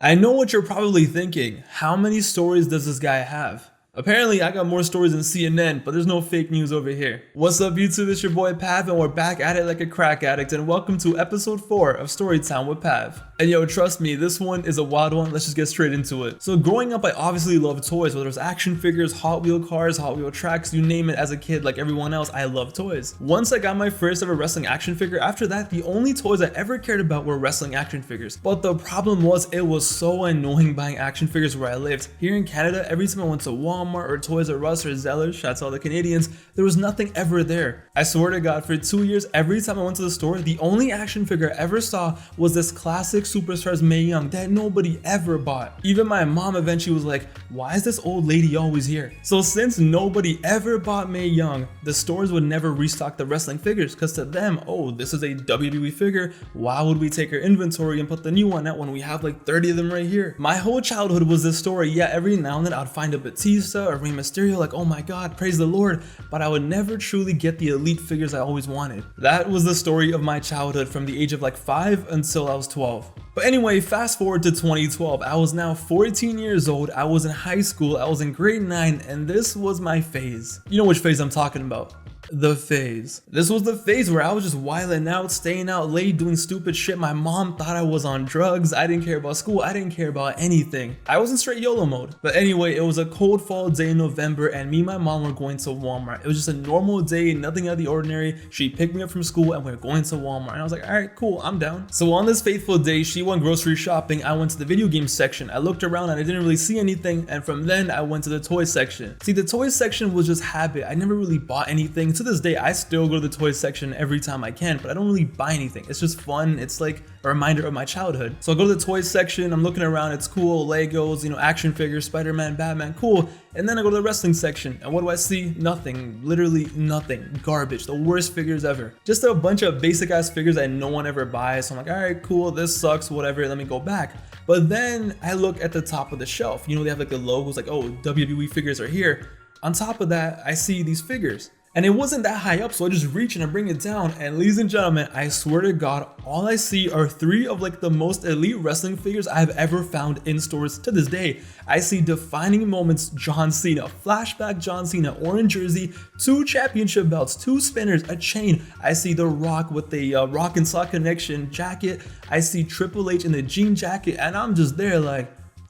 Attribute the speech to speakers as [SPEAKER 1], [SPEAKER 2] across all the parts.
[SPEAKER 1] I know what you're probably thinking. How many stories does this guy have? Apparently, I got more stories than CNN, but there's no fake news over here. What's up, YouTube? It's your boy Pav, and we're back at it like a crack addict, and welcome to episode 4 of Storytime with Pav. And yo, trust me, this one is a wild one. Let's just get straight into it. So growing up, I obviously loved toys, whether it was action figures, Hot Wheel cars, Hot Wheel tracks, you name it. As a kid, like everyone else, I loved toys. Once I got my first ever wrestling action figure, after that, the only toys I ever cared about were wrestling action figures. But the problem was, it was so annoying buying action figures where I lived. Here in Canada, every time I went to Walmart or Toys R Us or Zellers, shouts to all the Canadians, there was nothing ever there. I swear to God, for 2 years, every time I went to the store, the only action figure I ever saw was this classic Superstars Mae Young that nobody ever bought. Even my mom eventually was like, why is this old lady always here? So since nobody ever bought Mae Young, the stores would never restock the wrestling figures, because to them, oh, this is a WWE figure, why would we take our inventory and put the new one out when we have like 30 of them right here? My whole childhood was this story. Yeah, every now and then I'd find a Batista or Rey Mysterio, like, oh my God, praise the Lord, but I would never truly get the elite figures I always wanted. That was the story of my childhood from the age of like 5 until I was 12. But anyway, fast forward to 2012, I was now 14 years old, I was in high school, I was in grade 9, and this was my phase. You know which phase I'm talking about. The phase. This was the phase where I was just wilding out, staying out late, doing stupid shit. My mom thought I was on drugs. I didn't care about school. I didn't care about anything. I was in straight YOLO mode. But anyway, it was a cold fall day in November, and me and my mom were going to Walmart. It was just a normal day, nothing out of the ordinary. She picked me up from school and we were going to Walmart. And I was like, all right, cool, I'm down. So on this fateful day, she went grocery shopping. I went to the video game section. I looked around and I didn't really see anything. And from then I went to the toy section. See, the toy section was just habit. I never really bought anything. To this day, I still go to the toy section every time I can, but I don't really buy anything. It's just fun. It's like a reminder of my childhood. So I go to the toy section, I'm looking around, it's cool, Legos, you know, action figures, Spider-Man, Batman, cool. And then I go to the wrestling section, and what do I see? Nothing, literally nothing, garbage, the worst figures ever. Just a bunch of basic ass figures that no one ever buys. So I'm like, all right, cool, this sucks, whatever, let me go back. But then I look at the top of the shelf, you know, they have like the logos, like, oh, WWE figures are here. On top of that, I see these figures. And it wasn't that high up, so I just reach and I bring it down, and ladies and gentlemen, I swear to God, all I see are 3 of like the most elite wrestling figures I've ever found in stores to this day. I see defining moments John Cena, flashback John Cena, orange jersey, 2 championship belts, 2 spinners, a chain. I see The Rock with the Rock and Sock Connection jacket. I see Triple H in the jean jacket, and I'm just there like,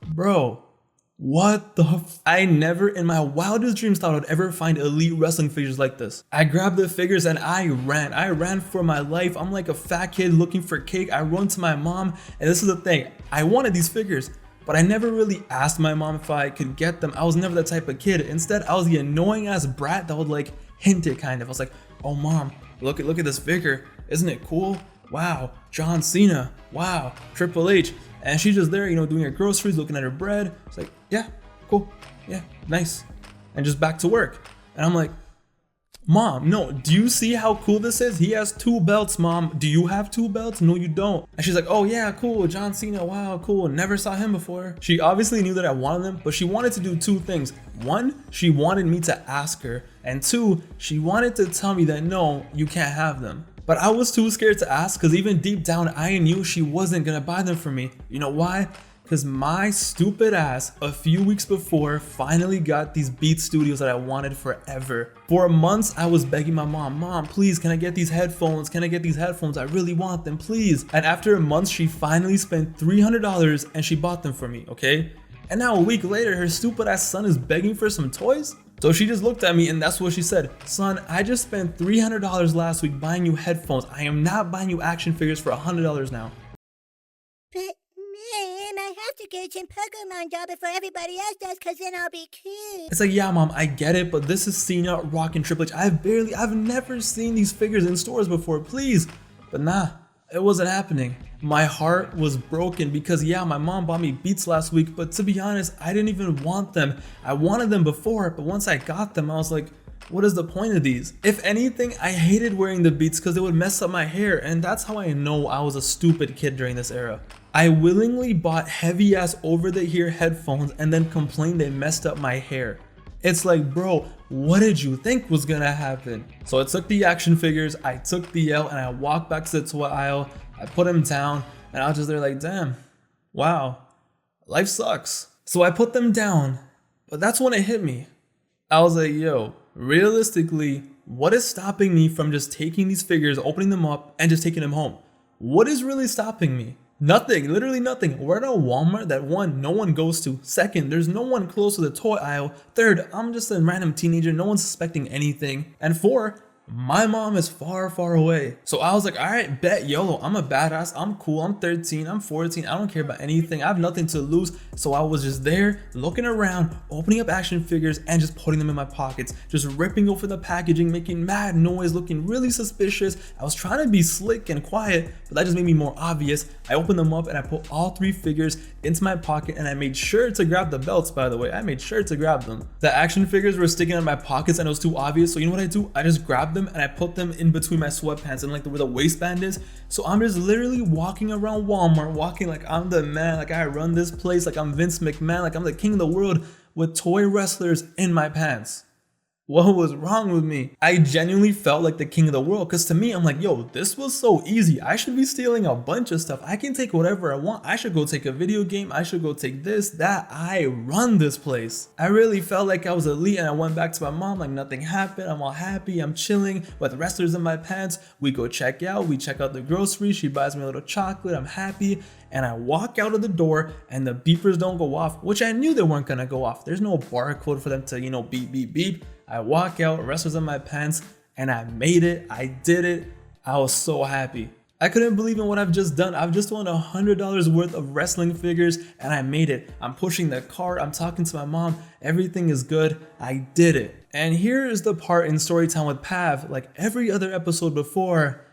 [SPEAKER 1] bro, what the I never in my wildest dreams thought I'd ever find elite wrestling figures like this. I grabbed the figures and I ran for my life. I'm like a fat kid looking for cake. I run to my mom, and this is the thing, I wanted these figures, but I never really asked my mom if I could get them. I was never that type of kid. Instead, I was the annoying ass brat that would like hint it kind of. I was like, oh mom, look at this figure, isn't it cool? Wow, John Cena, wow, Triple H. And she's just there, you know, doing her groceries, looking at her bread. It's like, yeah, cool, yeah, nice. And just back to work. And I'm like, mom, no, do you see how cool this is? He has 2 belts, mom. Do you have 2 belts? No, you don't. And she's like, oh yeah, cool, John Cena, wow, cool. Never saw him before. She obviously knew that I wanted them, but she wanted to do 2 things. 1, she wanted me to ask her. And 2, she wanted to tell me that no, you can't have them. But I was too scared to ask, because even deep down I knew she wasn't gonna buy them for me. You know why? Because my stupid ass a few weeks before finally got these Beat Studios that I wanted forever. For months I was begging my mom, please, can I get these headphones? Can I get these headphones? I really want them, please. And after a month, she finally spent $300 and she bought them for me, okay? And now a week later, her stupid ass son is begging for some toys? So she just looked at me and that's what she said. Son, I just spent $300 last week buying you headphones. I am not buying you action figures for $100 now.
[SPEAKER 2] But, man, I have to get some Pokemon doll before everybody else does, because then I'll be cute.
[SPEAKER 1] It's like, yeah, mom, I get it, but this is Cena, Rock, and Triple H. I've never seen these figures in stores before, please. But nah, it wasn't happening. My heart was broken because yeah, my mom bought me Beats last week, but to be honest, I didn't even want them. I wanted them before, but once I got them, I was like, what is the point of these? If anything, I hated wearing the Beats because they would mess up my hair, and that's how I know I was a stupid kid during this era. I willingly bought heavy ass over the ear headphones and then complained they messed up my hair. It's like, bro, what did you think was gonna happen? So I took the action figures, I took the L, and I walked back to the toy aisle. I put them down, and I was just there like, damn, wow, Life sucks. So I put them down, but that's when it hit me. I was like, yo, realistically, what is stopping me from just taking these figures, opening them up, and just taking them home? What is really stopping me? Nothing, literally nothing. We're at a Walmart that one, no one goes to. Second, there's no one close to the toy aisle. Third, I'm just a random teenager, no one's suspecting anything. And four, my mom is far, far away. So I was like, all right, bet, YOLO, I'm a badass, I'm cool, I'm 13, I'm 14, I don't care about anything, I have nothing to lose. So I was just there, looking around, opening up action figures, and just putting them in my pockets, just ripping open the packaging, making mad noise, looking really suspicious. I was trying to be slick and quiet, but that just made me more obvious. I opened them up and I put all 3 figures into my pocket, and I made sure to grab the belts, by the way. I made sure to grab them. The action figures were sticking in my pockets and it was too obvious, so you know what I do? I just grabbed them and I put them in between my sweatpants and like where the waistband is. So I'm just literally walking around Walmart, walking like I'm the man, like I run this place, like I'm Vince McMahon, like I'm the king of the world, with toy wrestlers in my pants. What was wrong with me? I genuinely felt like the king of the world, because to me, I'm like, yo, this was so easy. I should be stealing a bunch of stuff. I can take whatever I want. I should go take a video game. I should go take this, that. I run this place. I really felt like I was elite, and I went back to my mom like nothing happened. I'm all happy. I'm chilling with wrestlers in my pants. We go check out. We check out the groceries. She buys me a little chocolate. I'm happy. And I walk out of the door and the beepers don't go off, which I knew they weren't gonna go off. There's no barcode for them to, beep, beep, beep. I walk out, wrestlers in my pants, and I made it. I did it. I was so happy. I couldn't believe in what I've just done. I've just won $100 worth of wrestling figures and I made it. I'm pushing the cart. I'm talking to my mom. Everything is good. I did it. And here is the part in Storytime with Pav, like every other episode before,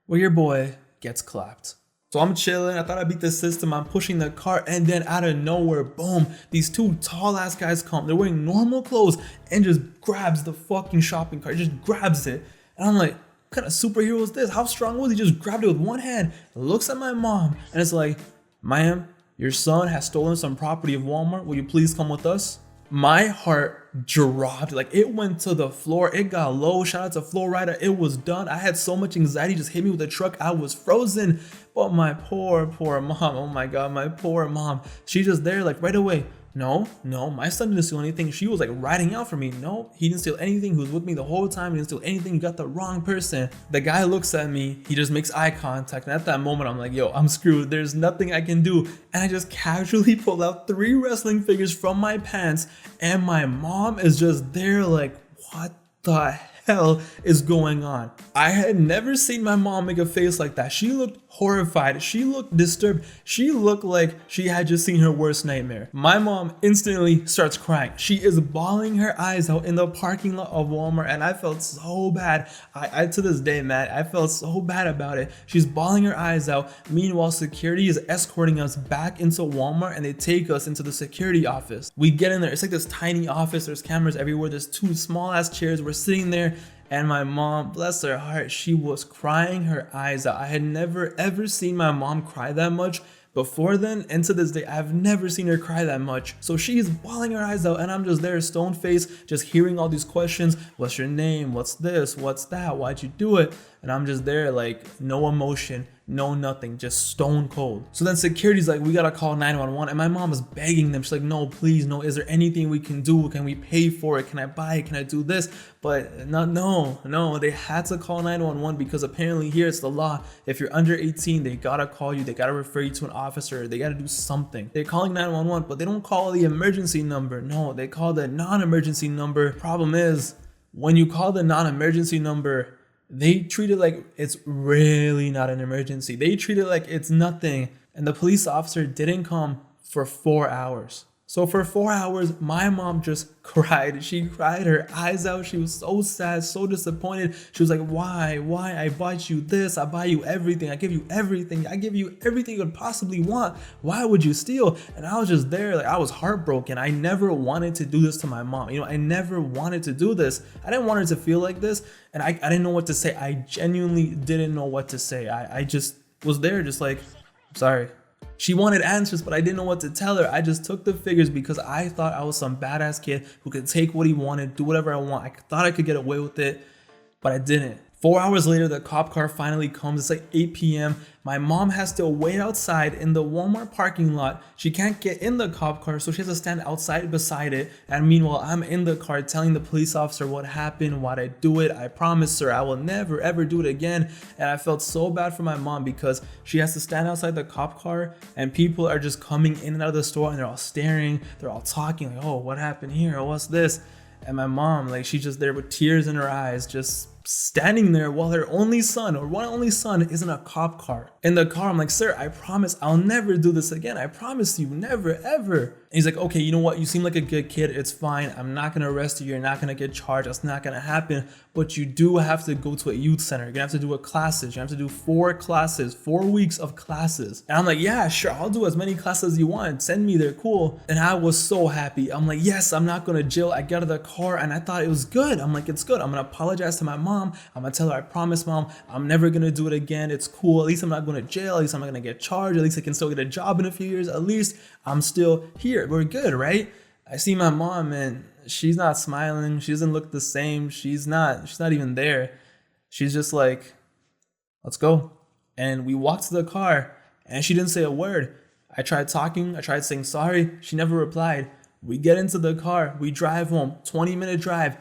[SPEAKER 1] where your boy gets clapped. So I'm chilling, I thought I beat the system, I'm pushing the cart, and then out of nowhere, boom, these 2 tall ass guys come. They're wearing normal clothes and just grabs the fucking shopping cart, just grabs it. And I'm like, what kind of superhero is this? How strong was he? Just grabbed it with one hand, looks at my mom, and it's like, ma'am, your son has stolen some property of Walmart, will you please come with us? My heart dropped, like it went to the floor, it got low. Shout out to Flow Rider, it was done. I had so much anxiety, just hit me with the truck, I was frozen. But my poor mom, oh my god, my poor mom, she just there like right away. No, my son didn't steal anything. She was like riding out for me. No, he didn't steal anything. He was with me the whole time. He didn't steal anything. You got the wrong person. The guy looks at me. He just makes eye contact. And at that moment, I'm like, yo, I'm screwed. There's nothing I can do. And I just casually pull out 3 wrestling figures from my pants. And my mom is just there like, what the hell is going on? I had never seen my mom make a face like that. She looked horrified. She looked disturbed. She looked like she had just seen her worst nightmare. My mom instantly starts crying. She is bawling her eyes out in the parking lot of Walmart, and I felt so bad. I to this day, man, I felt so bad about it. She's bawling her eyes out. Meanwhile, security is escorting us back into Walmart, and they take us into the security office. We get in there. It's like this tiny office. There's cameras everywhere. There's 2 small ass chairs. We're sitting there. And my mom, bless her heart, she was crying her eyes out. I had never ever seen my mom cry that much before then, and to this day, I've never seen her cry that much. So she's bawling her eyes out, and I'm just there, stone faced, just hearing all these questions. What's your name? What's this? What's that? Why'd you do it? And I'm just there, like, no emotion, no nothing, just stone cold. So then security's like, we gotta call 911, and my mom is begging them. She's like, no, please, no. Is there anything we can do? Can we pay for it? Can I buy it? Can I do this? But no, they had to call 911 because apparently here it's the law. If you're under 18, they gotta call you. They gotta refer you to an officer. They gotta do something. They're calling 911, but they don't call the emergency number. No, they call the non-emergency number. Problem is, when you call the non-emergency number, they treat it like it's really not an emergency. They treat it like it's nothing. And the police officer didn't come for 4 hours. So for 4 hours, my mom just cried. She cried her eyes out. She was so sad, so disappointed. She was like, why? I bought you this. I buy you everything. I give you everything. I give you everything you could possibly want. Why would you steal? And I was just there. Like, I was heartbroken. I never wanted to do this to my mom. I never wanted to do this. I didn't want her to feel like this. And I didn't know what to say. I genuinely didn't know what to say. I just was there just like, I'm sorry. She wanted answers, but I didn't know what to tell her. I just took the figures because I thought I was some badass kid who could take what he wanted, do whatever I want. I thought I could get away with it, but I didn't. 4 hours later, the cop car finally comes. It's like 8 p.m. My mom has to wait outside in the Walmart parking lot. She can't get in the cop car, so she has to stand outside beside it. And meanwhile, I'm in the car telling the police officer what happened, why'd I do it. I promise, sir, I will never ever do it again. And I felt so bad for my mom because she has to stand outside the cop car and people are just coming in and out of the store and they're all staring, they're all talking like, oh, what happened here? Oh, what's this? And my mom, like, she's just there with tears in her eyes, just standing there while her only son or one only son is in a cop car. In the car, I'm like, sir, I promise I'll never do this again. I promise you, never, ever. And he's like, okay, you know what? You seem like a good kid. It's fine. I'm not going to arrest you. You're not going to get charged. That's not going to happen. But you do have to go to a youth center. You're going to have to do classes. You have to do 4 classes, 4 weeks of classes. And I'm like, yeah, sure. I'll do as many classes as you want. Send me there. Cool. And I was so happy. I'm like, yes, I'm not going to jail. I got out of the car and I thought it was good. I'm like, it's good. I'm going to apologize to my mom. I'm going to tell her, I promise, mom, I'm never going to do it again. It's cool. At least I'm not going to jail. At least I'm not going to get charged. At least I can still get a job in a few years. At least I'm still here. We're good, right? I see my mom and she's not smiling. She doesn't look the same. She's not even there. She's just like, let's go. And we walked to the car and she didn't say a word. I tried talking. I tried saying sorry. She never replied. We get into the car. We drive home. 20-minute drive.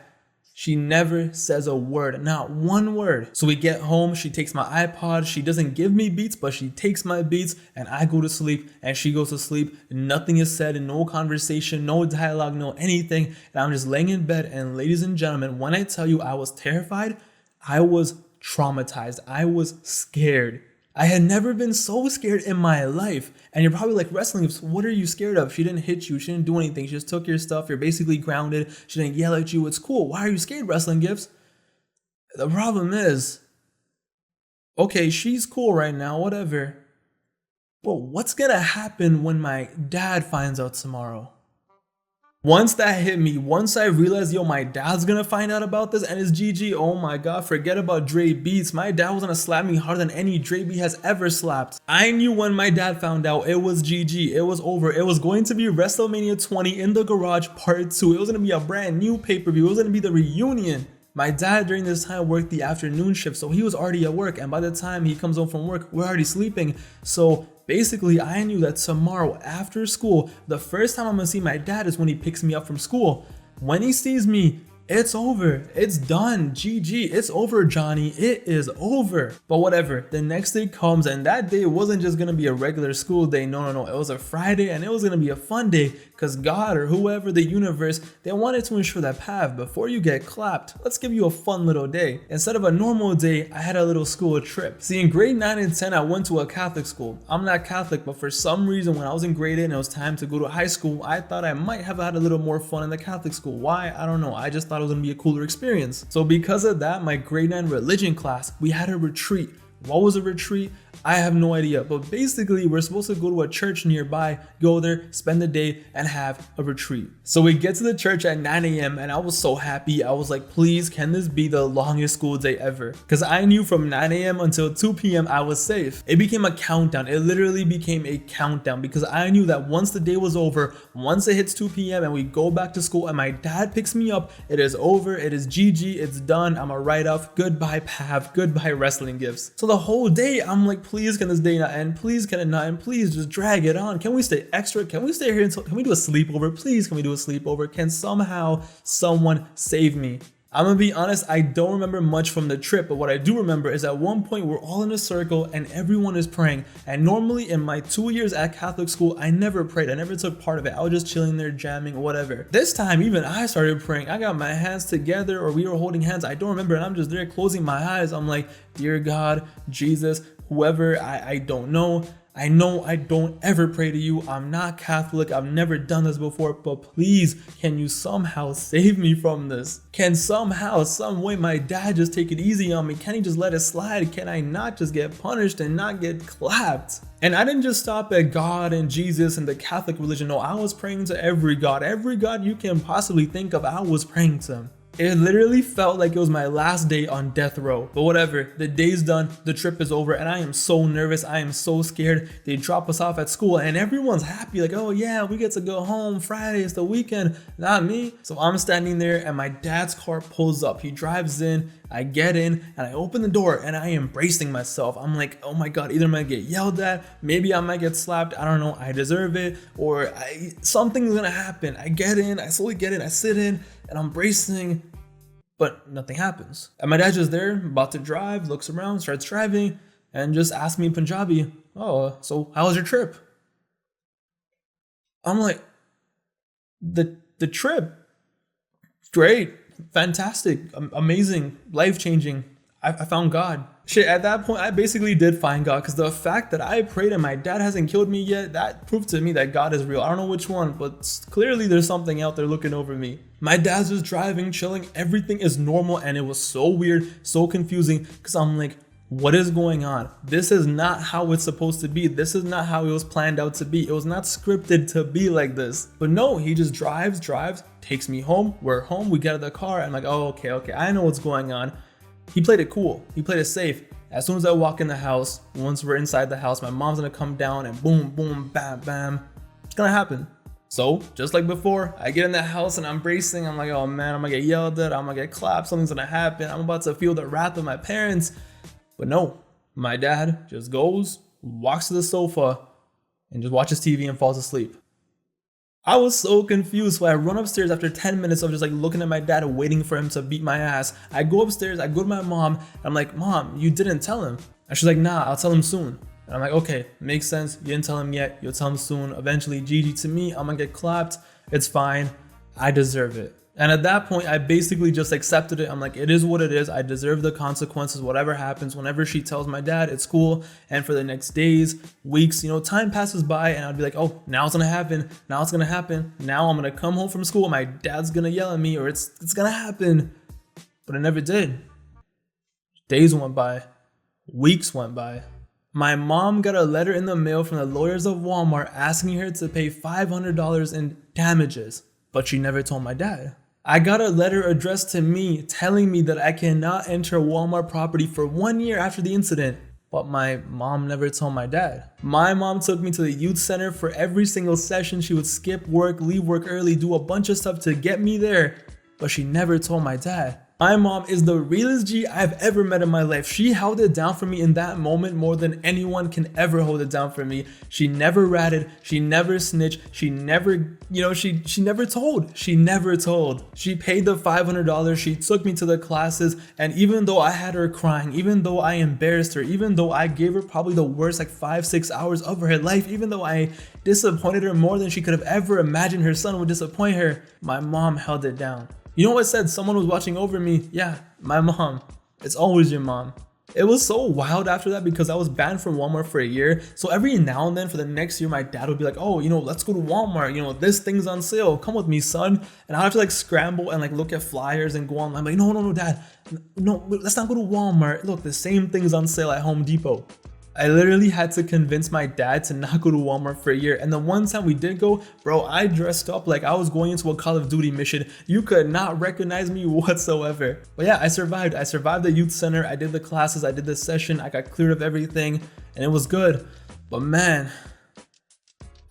[SPEAKER 1] She never says a word, not one word. So we get home, she takes my iPod, she doesn't give me beats, but she takes my beats and I go to sleep and she goes to sleep. Nothing is said, no conversation, no dialogue, no anything. And I'm just laying in bed and ladies and gentlemen, when I tell you I was terrified, I was traumatized, I was scared. I had never been so scared in my life. And you're probably like, WrestlinGifs, what are you scared of? She didn't hit you. She didn't do anything. She just took your stuff. You're basically grounded. She didn't yell at you. It's cool. Why are you scared, WrestlinGifs? The problem is, okay, she's cool right now, whatever. But what's going to happen when my dad finds out tomorrow? Once that hit me, once I realized, yo, my dad's gonna find out about this and it's GG, oh my god, forget about Dre beats. My dad was gonna slap me harder than any Dre beat has ever slapped. I knew when my dad found out it was GG, it was over. It was going to be WrestleMania 20 in the garage part 2. It was gonna be a brand new pay-per-view. It was gonna be the reunion. My dad during this time worked the afternoon shift, so he was already at work, and by the time he comes home from work, we're already sleeping. So basically, I knew that tomorrow after school, the first time I'm gonna see my dad is when he picks me up from school. When he sees me, it's over. It's done. GG. It's over, Johnny. It is over. But whatever. The next day comes and that day wasn't just going to be a regular school day. No. It was a Friday and it was going to be a fun day because God or whoever, the universe, they wanted to ensure that, Pav, before you get clapped, let's give you a fun little day. Instead of a normal day, I had a little school trip. See, in grade 9 and 10, I went to a Catholic school. I'm not Catholic, but for some reason, when I was in grade 8 and it was time to go to high school, I thought I might have had a little more fun in the Catholic school. Why? I don't know. I just thought it was gonna be a cooler experience. So because of that, my grade 9 religion class, we had a retreat. What was a retreat? I have no idea, but basically we're supposed to go to a church nearby, go there, spend the day, and have a retreat. So we get to the church at 9 a.m. and I was so happy. I was like, please, can this be the longest school day ever? Because I knew from 9 a.m. until 2 p.m. I was safe. It became a countdown. It literally became a countdown because I knew that once the day was over, once it hits 2 p.m. and we go back to school and my dad picks me up, it is over. It is GG. It's done. I'm a write-off. Goodbye, Pav. Goodbye, WrestlinGifs. So the whole day, I'm like, please, can this day not end? Please, can it not end? Please, just drag it on. Can we stay extra? Can we stay here until, can we do a sleepover? Please, can we do a sleepover? Can somehow someone save me? I'm gonna be honest, I don't remember much from the trip, but what I do remember is at one point we're all in a circle and everyone is praying. And normally in my 2 years at Catholic school, I never prayed. I never took part of it. I was just chilling there, jamming, whatever. This time, even I started praying. I got my hands together or we were holding hands. I don't remember. And I'm just there closing my eyes. I'm like, dear God, Jesus, whoever, I don't know. I know I don't ever pray to you. I'm not Catholic. I've never done this before, but please, can you somehow save me from this? Can somehow, some way my dad just take it easy on me? Can he just let it slide? Can I not just get punished and not get clapped? And I didn't just stop at God and Jesus and the Catholic religion. No, I was praying to every God you can possibly think of. I was praying to him. It literally felt like it was my last day on death row. But whatever, the day's done, the trip is over, and I am so nervous, I am so scared. They drop us off at school and everyone's happy, like, oh yeah, we get to go home, Friday, it's the weekend. Not me. So I'm standing there and my dad's car pulls up. He drives in, I get in and I open the door and I am bracing myself. I'm like, oh my God, either I'm gonna get yelled at, maybe I might get slapped, I don't know, I deserve it, or something's gonna happen. I get in, I slowly get in, I sit in, and I'm bracing, but nothing happens. And my dad's just there, about to drive, looks around, starts driving, and just asks me in Punjabi, oh, so how was your trip? I'm like, the trip, great, fantastic, amazing, life-changing. I found God. Shit, at that point, I basically did find God, because the fact that I prayed and my dad hasn't killed me yet, that proved to me that God is real. I don't know which one, but clearly there's something out there looking over me. My dad's just driving, chilling, everything is normal, and it was so weird, so confusing, because I'm like, what is going on? This is not how it's supposed to be. This is not how it was planned out to be. It was not scripted to be like this. But no, he just drives, takes me home. We're home, we get out of the car. I'm like, oh, okay, I know what's going on. He played it cool. He played it safe. As soon as I walk in the house, once we're inside the house, my mom's gonna come down and boom, boom, bam, bam. It's gonna happen. So, just like before, I get in the house and I'm bracing. I'm like, oh man, I'm gonna get yelled at. I'm gonna get clapped. Something's gonna happen. I'm about to feel the wrath of my parents. But no, my dad just goes, walks to the sofa, and just watches TV and falls asleep. I was so confused, so I run upstairs after 10 minutes of just like looking at my dad and waiting for him to beat my ass. I go upstairs, I go to my mom, and I'm like, Mom, you didn't tell him. And she's like, nah, I'll tell him soon. And I'm like, okay, makes sense. You didn't tell him yet, you'll tell him soon. Eventually, GG to me, I'm gonna get clapped. It's fine, I deserve it. And at that point, I basically just accepted it. I'm like, it is what it is. I deserve the consequences, whatever happens. Whenever she tells my dad, it's cool. And for the next days, weeks, time passes by and I'd be like, oh, now it's gonna happen. Now it's gonna happen. Now I'm gonna come home from school. My dad's gonna yell at me, or it's gonna happen. But it never did. Days went by. Weeks went by. My mom got a letter in the mail from the lawyers of Walmart asking her to pay $500 in damages. But she never told my dad. I got a letter addressed to me telling me that I cannot enter a Walmart property for 1 year after the incident, but my mom never told my dad. My mom took me to the youth center for every single session. She would skip work, leave work early, do a bunch of stuff to get me there, but she never told my dad. My mom is the realest G I've ever met in my life. She held it down for me in that moment more than anyone can ever hold it down for me. She never ratted, she never snitched, she never, she never told. She never told. She paid the $500, she took me to the classes, and even though I had her crying, even though I embarrassed her, even though I gave her probably the worst 5-6 hours of her life, even though I disappointed her more than she could have ever imagined her son would disappoint her, my mom held it down. You know what I said? Someone was watching over me. Yeah, my mom. It's always your mom. It was so wild after that because I was banned from Walmart for a year. So every now and then for the next year, my dad would be like, oh, let's go to Walmart. This thing's on sale. Come with me, son. And I'd have to scramble and look at flyers and go online. I'm like, no, dad. No, let's not go to Walmart. Look, the same thing's on sale at Home Depot. I literally had to convince my dad to not go to Walmart for a year. And the one time we did go, bro, I dressed up like I was going into a Call of Duty mission. You could not recognize me whatsoever. But yeah, I survived. I survived the youth center. I did the classes. I did the session. I got cleared of everything and it was good. But man,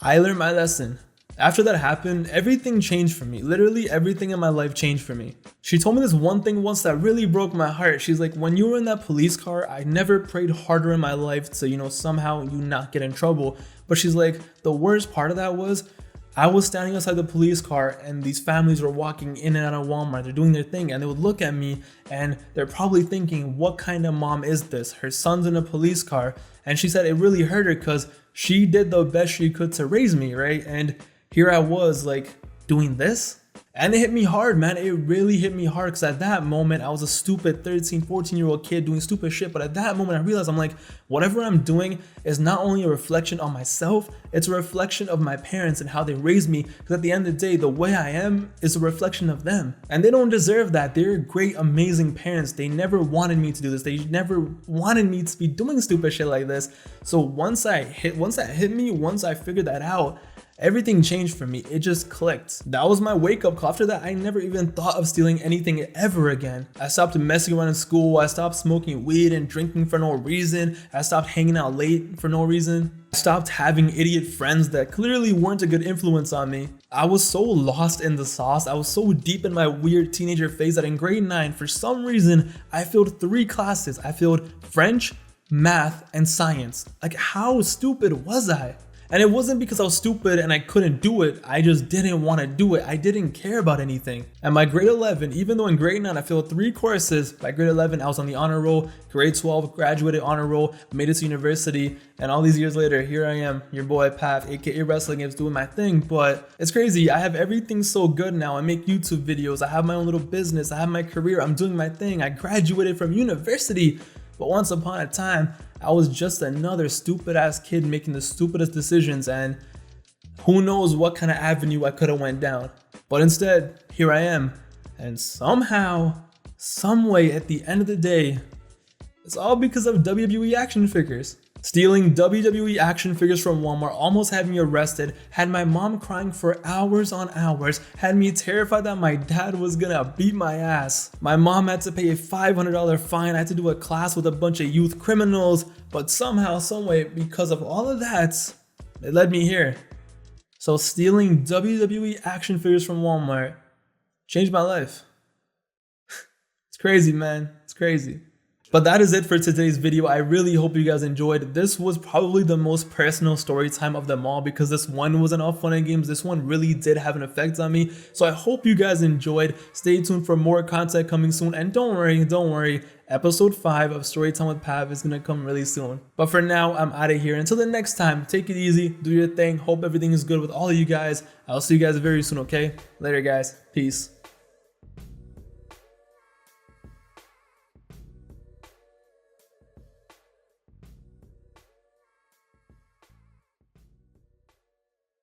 [SPEAKER 1] I learned my lesson. After that happened, everything changed for me. Literally everything in my life changed for me. She told me this one thing once that really broke my heart. She's like, when you were in that police car, I never prayed harder in my life to, somehow you not get in trouble. But she's like, the worst part of that was, I was standing outside the police car and these families were walking in and out of Walmart. They're doing their thing and they would look at me and they're probably thinking, what kind of mom is this? Her son's in a police car. And she said it really hurt her because she did the best she could to raise me, right? And here I was doing this. And it hit me hard, man. It really hit me hard because at that moment, I was a stupid 13, 14-year-old kid doing stupid shit. But at that moment, I realized whatever I'm doing is not only a reflection on myself, it's a reflection of my parents and how they raised me. Because at the end of the day, the way I am is a reflection of them. And they don't deserve that. They're great, amazing parents. They never wanted me to do this. They never wanted me to be doing stupid shit like this. So once I figured that out, Everything changed for me. It just clicked. That was my wake up call. After that, I never even thought of stealing anything ever again. I stopped messing around in school. I stopped smoking weed and drinking for no reason. I stopped hanging out late for no reason. I stopped having idiot friends that clearly weren't a good influence on me. I was so lost in the sauce. I was so deep in my weird teenager phase that in grade 9, for some reason, I failed 3 classes. I failed French, math, and science. Like, how stupid was I? And it wasn't because I was stupid and I couldn't do it. I just didn't want to do it. I didn't care about anything. And by grade 11, even though in grade 9 I failed 3 courses, by grade 11 I was on the honor roll. Grade 12, graduated honor roll, made it to university. And all these years later, here I am, your boy Pav, aka WrestlinGifs, doing my thing. But it's crazy. I have everything so good now. I make YouTube videos. I have my own little business. I have my career. I'm doing my thing. I graduated from university. But once upon a time, I was just another stupid ass kid making the stupidest decisions, and who knows what kind of avenue I could have went down. But instead, here I am, and somehow, some way at the end of the day, it's all because of WWE action figures. Stealing WWE action figures from Walmart almost had me arrested, had my mom crying for hours on hours, had me terrified that my dad was gonna beat my ass. My mom had to pay a $500 fine, I had to do a class with a bunch of youth criminals, but somehow, someway, because of all of that, it led me here. So stealing WWE action figures from Walmart changed my life. It's crazy, man, it's crazy. But that is it for today's video. I really hope you guys enjoyed. This was probably the most personal story time of them all because this one wasn't all fun and games. This one really did have an effect on me. So I hope you guys enjoyed. Stay tuned for more content coming soon. And don't worry, episode 5 of Storytime with Pav is gonna come really soon. But for now, I'm out of here. Until the next time, take it easy, do your thing. Hope everything is good with all of you guys. I'll see you guys very soon, okay? Later, guys. Peace.